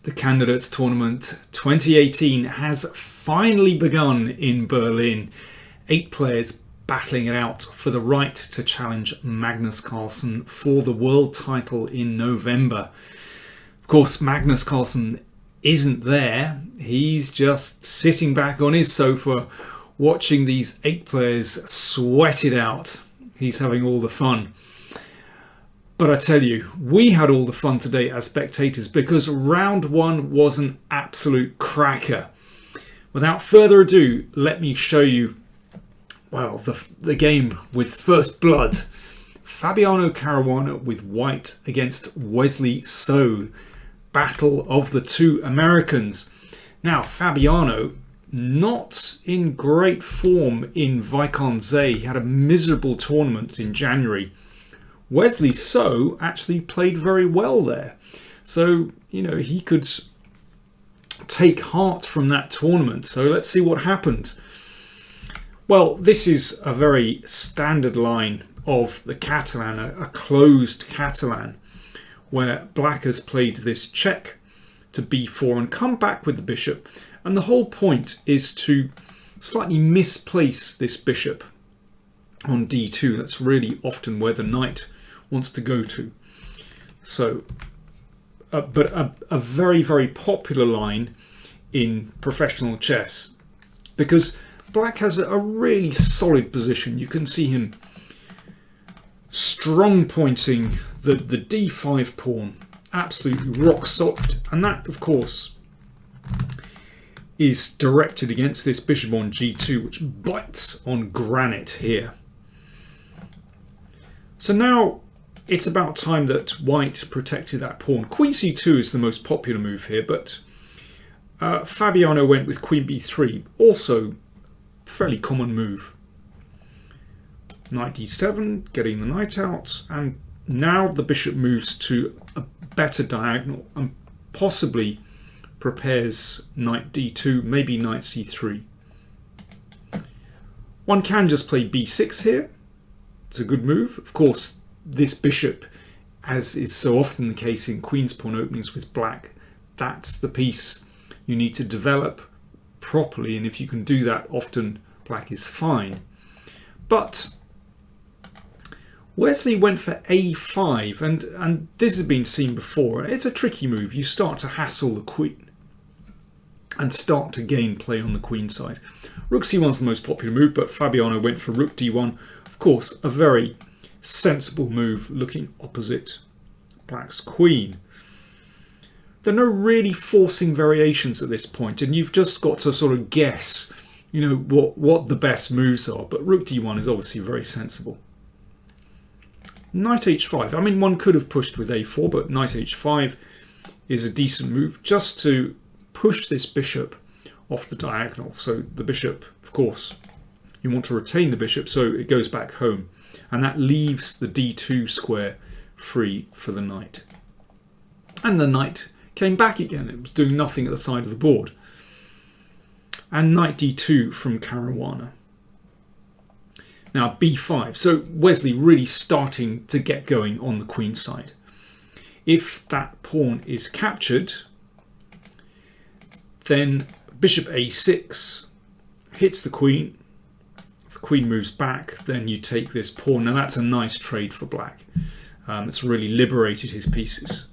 The Candidates Tournament 2018 has finally begun in Berlin. 8 players battling it out for the right to challenge Magnus Carlsen for the world title in November. Of course, Magnus Carlsen isn't there. He's just sitting back on his sofa watching these 8 players sweat it out. He's having all the fun. But I tell you, we had all the fun today as spectators because round 1 was an absolute cracker. Without further ado, let me show you, well, the game with first blood. Fabiano Caruana with white against Wesley So. Battle of the 2 Americans. Now, Fabiano, not in great form in Vikonsay. He had a miserable tournament in January. Wesley So actually played very well there. So, you know, he could take heart from that tournament. So let's see what happened. Well, this is a very standard line of the Catalan, a closed Catalan, where Black has played this check to b4 and come back with the bishop. And the whole point is to slightly misplace this bishop on d2. That's really often where the knight wants to go to. So, but a very, very popular line in professional chess, because Black has a really solid position. You can see him strong pointing the d5 pawn, absolutely rock solid, and that of course is directed against this bishop on g2, which bites on granite here. So now it's about time that white protected that pawn. Queen c2 is the most popular move here, but Fabiano went with queen b3, also fairly common move. Knight d7, getting the knight out, and now the bishop moves to a better diagonal and possibly prepares knight d2, maybe knight c3. One can just play b6 here. It's a good move. Of course, this bishop, as is so often the case in queen's pawn openings with Black, that's the piece you need to develop properly, and if you can do that, often Black is fine. But Wesley went for a5, and this has been seen before. It's a tricky move. You start to hassle the queen and start to gain play on the queen side. Rook c1 is the most popular move, but Fabiano went for rook d1. Of course, a very sensible move looking opposite Black's queen. There are no really forcing variations at this point, and you've just got to sort of guess, you know, what the best moves are. But rook d1 is obviously very sensible. Knight h5. I mean, one could have pushed with a4, but knight h5 is a decent move just to push this bishop off the diagonal. So the bishop, of course, you want to retain the bishop so it goes back home. And that leaves the d2 square free for the knight. And the knight came back again. It was doing nothing at the side of the board. And knight d2 from Caruana. Now b5. So Wesley really starting to get going on the queen side. If that pawn is captured, then bishop a6 hits the queen. If the queen moves back, then you take this pawn. Now that's a nice trade for Black. It's really liberated his pieces.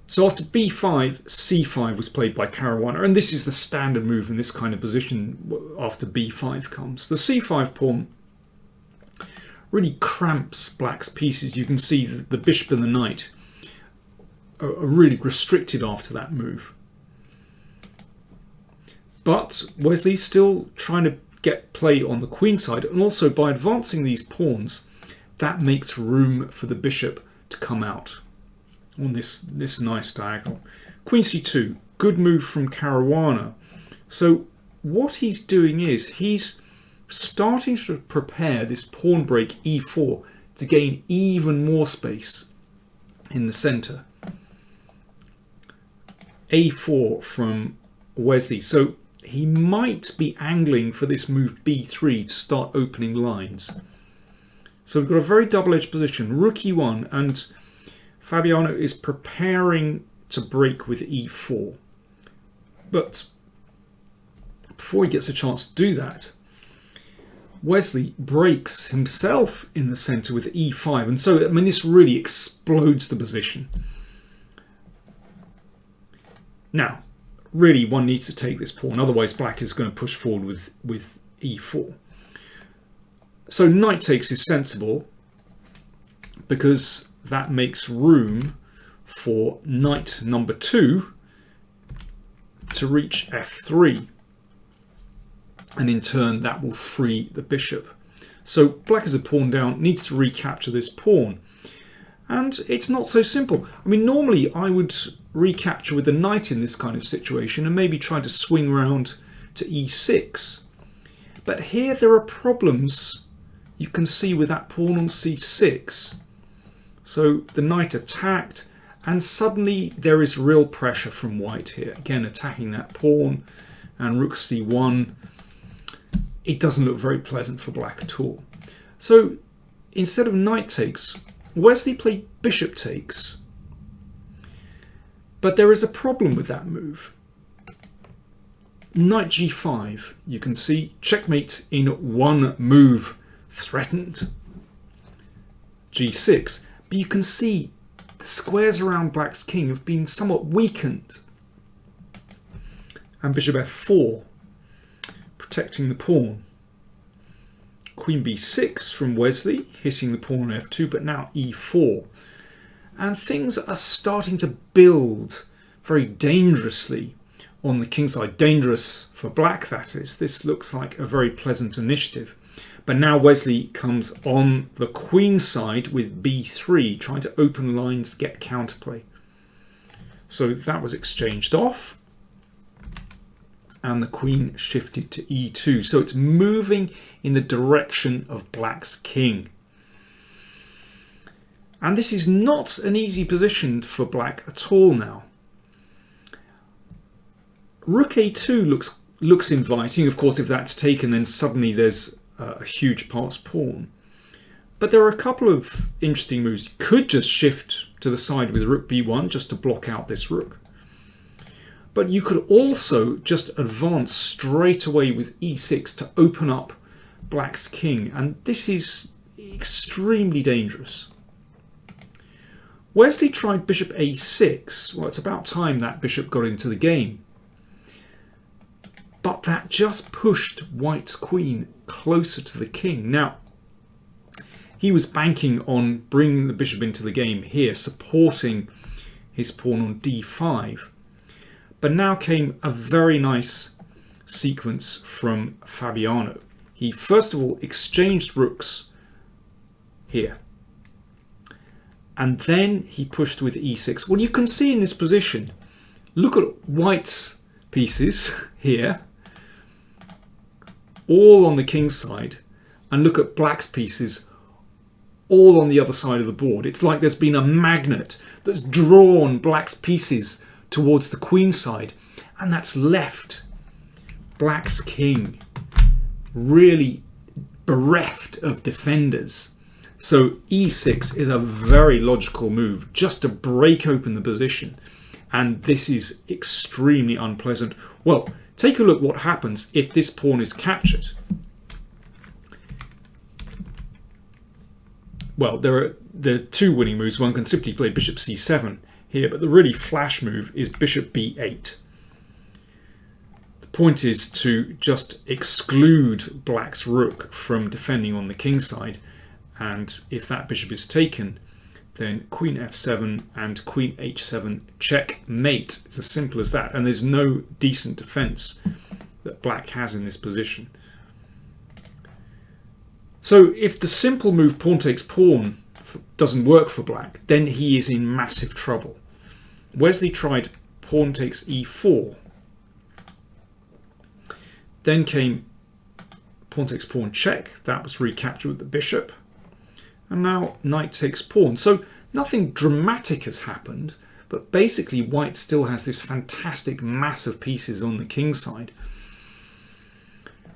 So after b5, c5 was played by Caruana, and this is the standard move in this kind of position after b5 comes. The c5 pawn really cramps Black's pieces. You can see that the bishop and the knight are really restricted after that move. But Wesley's still trying to get play on the queen side, and also by advancing these pawns, that makes room for the bishop to come out on this nice diagonal. Queen c2, good move from Caruana. So what he's doing is he's starting to prepare this pawn break e4 to gain even more space in the center. a4 from Wesley. So he might be angling for this move b3 to start opening lines. So we've got a very double-edged position. Rook e1, and Fabiano is preparing to break with e4. But before he gets a chance to do that, Wesley breaks himself in the center with e5. And so, I mean, this really explodes the position. Now, really, one needs to take this pawn. Otherwise, black is going to push forward with e4. So knight takes is sensible because that makes room for knight number 2 to reach f3. And in turn, that will free the bishop. So black as a pawn down needs to recapture this pawn. And it's not so simple. I mean, normally I would recapture with the knight in this kind of situation and maybe try to swing round to e6. But here there are problems you can see with that pawn on c6. So the knight attacked, and suddenly there is real pressure from white here. Again, attacking that pawn, and rook c1. It doesn't look very pleasant for black at all. So instead of knight takes, Wesley played bishop takes. But there is a problem with that move. Knight g5, you can see checkmate in one move threatened. g6, but you can see the squares around black's king have been somewhat weakened. And bishop f4, protecting the pawn. Queen b6 from Wesley, hitting the pawn on f2, but now e4. And things are starting to build very dangerously on the king side. Dangerous for black, that is. This looks like a very pleasant initiative. But now Wesley comes on the queen side with b3, trying to open lines, get counterplay. So that was exchanged off. And the queen shifted to e2. So it's moving in the direction of black's king. And this is not an easy position for black at all now. Rook a2 looks inviting. Of course, if that's taken, then suddenly there's a huge passed pawn. But there are a couple of interesting moves. You could just shift to the side with rook b1 just to block out this rook. But you could also just advance straight away with e6 to open up black's king. And this is extremely dangerous. Wesley tried bishop a6. Well, it's about time that bishop got into the game. But that just pushed white's queen closer to the king. Now, he was banking on bringing the bishop into the game here, supporting his pawn on d5. But now came a very nice sequence from Fabiano. He first of all exchanged rooks here. And then he pushed with e6. Well, you can see in this position, look at white's pieces here, all on the king side, and look at black's pieces all on the other side of the board. It's like there's been a magnet that's drawn black's pieces towards the queen side, and that's left black's king really bereft of defenders. So e6 is a very logical move just to break open the position, and this is extremely unpleasant. Well, take a look what happens if this pawn is captured. Well, there are two winning moves. One can simply play bishop c7 here, but the really flash move is bishop b8. The point is to just exclude black's rook from defending on the king side, and if that bishop is taken, then queen f7 and queen h7 checkmate. It's as simple as that, and there's no decent defense that black has in this position. So if the simple move pawn takes pawn doesn't work for black, then he is in massive trouble. Wesley tried pawn takes e4. Then came pawn takes pawn check. That was recaptured with the bishop. And now knight takes pawn. So nothing dramatic has happened, but basically white still has this fantastic mass of pieces on the king side.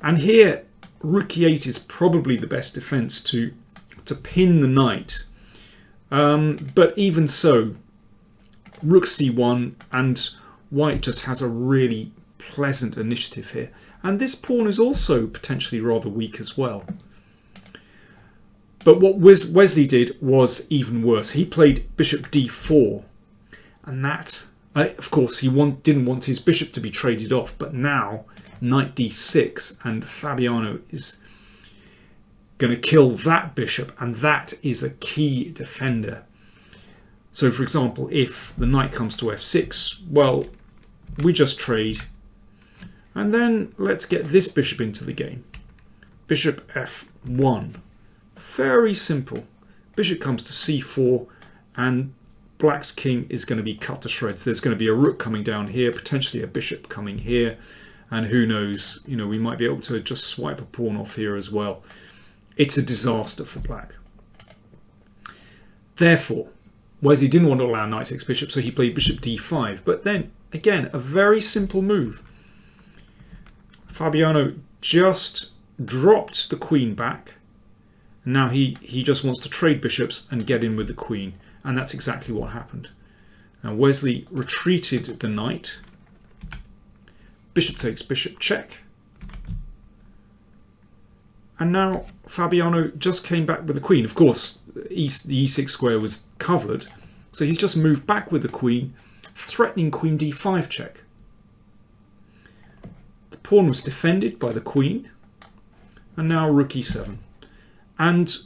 And here rook e8 is probably the best defense to pin the knight. But even so, rook c1, and white just has a really pleasant initiative here. And this pawn is also potentially rather weak as well. But what Wesley did was even worse. He played bishop d4, and that, of course, he didn't want his bishop to be traded off, but now knight d6, and Fabiano is going to kill that bishop, and that is a key defender. So, for example, if the knight comes to f6, well, we just trade, and then let's get this bishop into the game. Bishop f1. Very simple. Bishop comes to c4, and black's king is going to be cut to shreds. There's going to be a rook coming down here, potentially a bishop coming here, and who knows, you know, we might be able to just swipe a pawn off here as well. It's a disaster for black. Therefore, Wesley didn't want to allow knight takes bishop, so he played bishop d5. But then, again, a very simple move. Fabiano just dropped the queen back. Now he just wants to trade bishops and get in with the queen. And that's exactly what happened. Now Wesley retreated the knight. Bishop takes bishop check. And now Fabiano just came back with the queen. Of course, the e6 square was covered. So he's just moved back with the queen, threatening queen d5 check. The pawn was defended by the queen. And now rook e7. And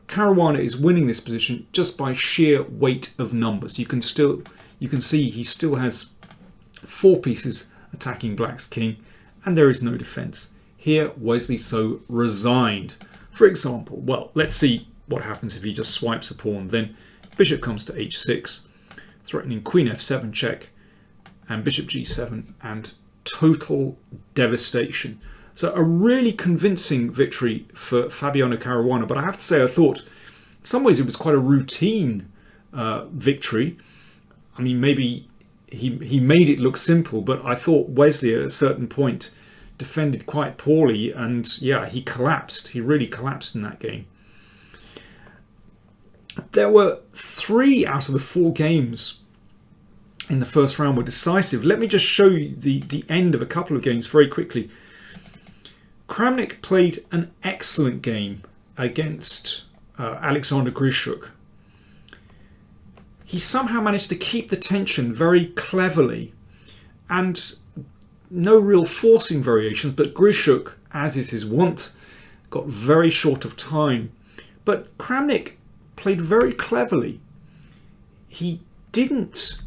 Caruana is winning this position just by sheer weight of numbers. You can see he still has 4 pieces attacking black's king, and there is no defense. Here, Wesley so resigned. For example, well, let's see what happens if he just swipes a pawn. Then bishop comes to h6, threatening queen f7 check, and bishop g7, and total devastation. So a really convincing victory for Fabiano Caruana. But I have to say, I thought in some ways it was quite a routine victory. I mean, maybe he made it look simple, but I thought Wesley at a certain point defended quite poorly. And yeah, he collapsed. He really collapsed in that game. There were 3 out of the 4 games in the first round were decisive. Let me just show you the end of a couple of games very quickly. Kramnik played an excellent game against Alexander Grischuk. He somehow managed to keep the tension very cleverly, and no real forcing variations, but Grischuk, as is his wont, got very short of time. But Kramnik played very cleverly. He didn't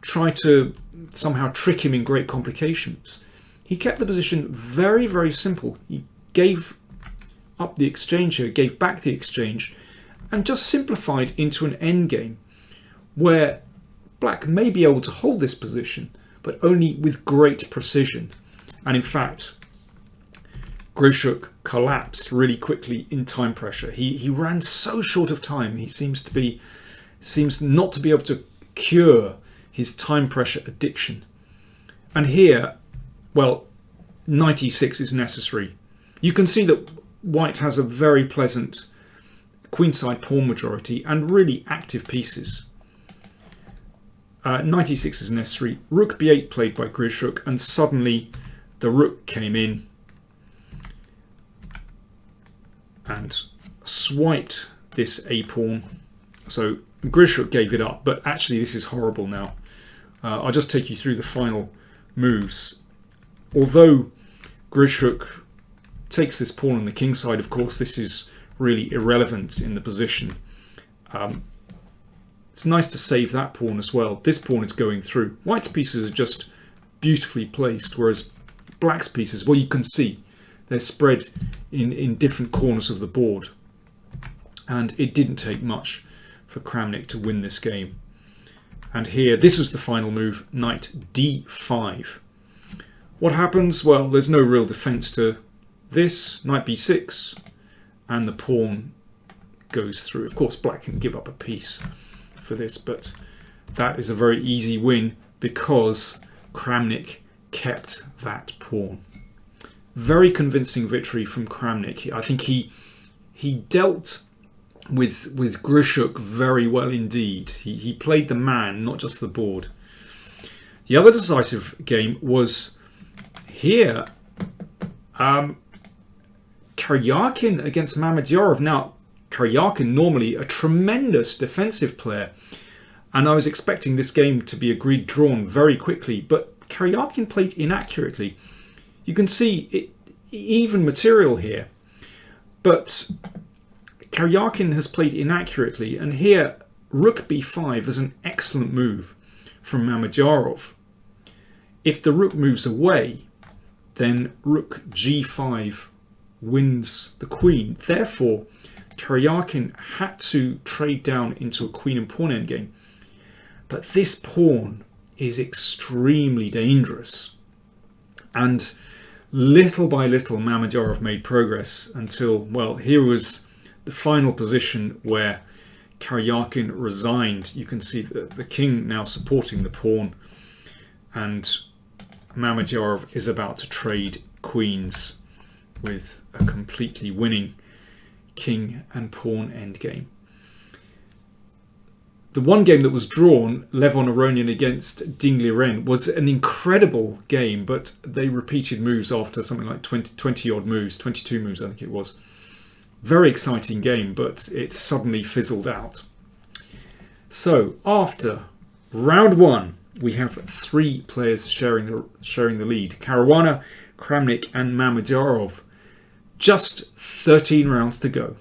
try to somehow trick him in great complications. He kept the position very, very simple. He gave up the exchange here, gave back the exchange, and just simplified into an endgame where black may be able to hold this position, but only with great precision. And in fact, Grischuk collapsed really quickly in time pressure. He ran so short of time. He seems not to be able to cure his time pressure addiction. And here, well, knight e6 is necessary. You can see that white has a very pleasant queenside pawn majority and really active pieces. Knight e6 is necessary. Rook b8 played by Grischuk, and suddenly the rook came in and swiped this a pawn. So Grischuk gave it up, but actually this is horrible now. I'll just take you through the final moves. Although Grischuk takes this pawn on the king side, of course this is really irrelevant in the position. It's nice to save that pawn as well. This pawn is going through. White's pieces are just beautifully placed, whereas black's pieces, well, you can see they're spread in different corners of the board. And it didn't take much for Kramnik to win this game. And here, this was the final move, knight d5. What happens? Well, there's no real defense to this. Knight b6, and the pawn goes through. Of course, black can give up a piece for this, but that is a very easy win because Kramnik kept that pawn. Very convincing victory from Kramnik. I think he dealt with Grischuk very well indeed. He played the man, not just the board. The other decisive game was here. Karjakin against Mamedyarov. Now, Karjakin, normally a tremendous defensive player, and I was expecting this game to be agreed drawn very quickly, but Karjakin played inaccurately. You can see even material here, but Karjakin has played inaccurately, and here rook b5 is an excellent move from Mamedyarov. If the rook moves away, then rook g5 wins the queen. Therefore, Karjakin had to trade down into a queen and pawn endgame. But this pawn is extremely dangerous. And little by little, Mamedyarov made progress until, well, here was the final position where Karjakin resigned. You can see the king now supporting the pawn, and Mamedyarov is about to trade queens with a completely winning king and pawn endgame. The one game that was drawn, Levon Aronian against Ding Liren, was an incredible game, but they repeated moves after something like 20 odd moves, 22 moves I think it was. Very exciting game, but it suddenly fizzled out. So after round one, we have three players sharing the lead: Caruana, Kramnikv and Mamedyarov. Just 13 rounds to go.